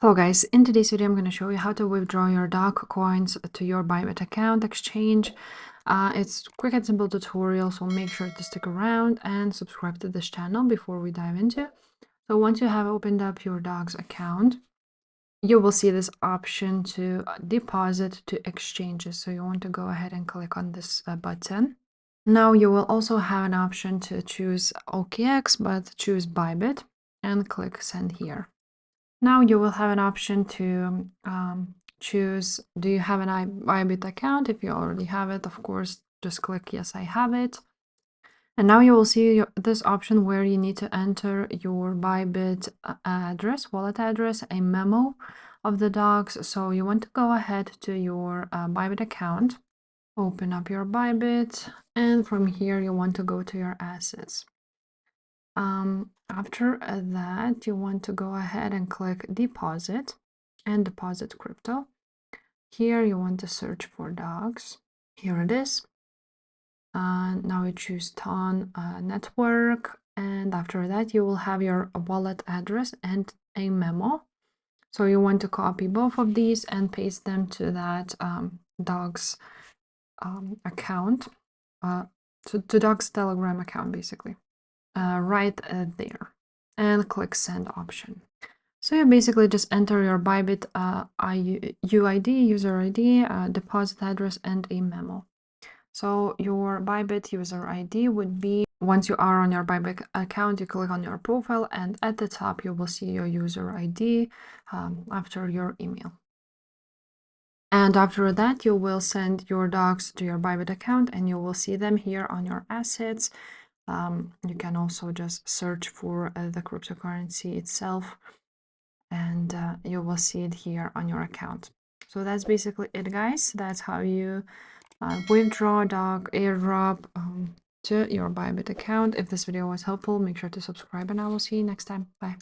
Hello guys, in today's video I'm going to show you how to withdraw your dog coins to your ByBit account exchange. It's quick and simple tutorial, so make sure to stick around and subscribe to this channel before we dive into. So once you have opened up your dog's account, you will see this option to deposit to exchanges. So you want to go ahead and click on this button. Now you will also have an option to choose OKX, but choose ByBit and click send here. Now you will have an option to choose, do you have an ByBit account? If you already have it, of course, just click yes, I have it. And now you will see this option where you need to enter your ByBit address, wallet address, a memo of the dogs. So you want to go ahead to your ByBit account, open up your ByBit, and from here you want to go to your assets. After that, you want to go ahead and click deposit and deposit crypto. Here you want to search for dogs. Here it is. Now you choose Ton network, and after that you will have your wallet address and a memo. So you want to copy both of these and paste them to that dog's account, to dog's Telegram account basically. Right there and click send option. So you basically just enter your ByBit UID, user ID, deposit address, and a memo. So your ByBit user ID would be, once you are on your ByBit account, you click on your profile, and at the top you will see your user ID after your email. And after that, you will send your dogs to your ByBit account, and you will see them here on your assets. You can also just search for the cryptocurrency itself, and you will see it here on your account. So that's basically it, guys. That's how you withdraw dog airdrop to your ByBit account. If this video was helpful, make sure to subscribe, and I will see you next time. Bye.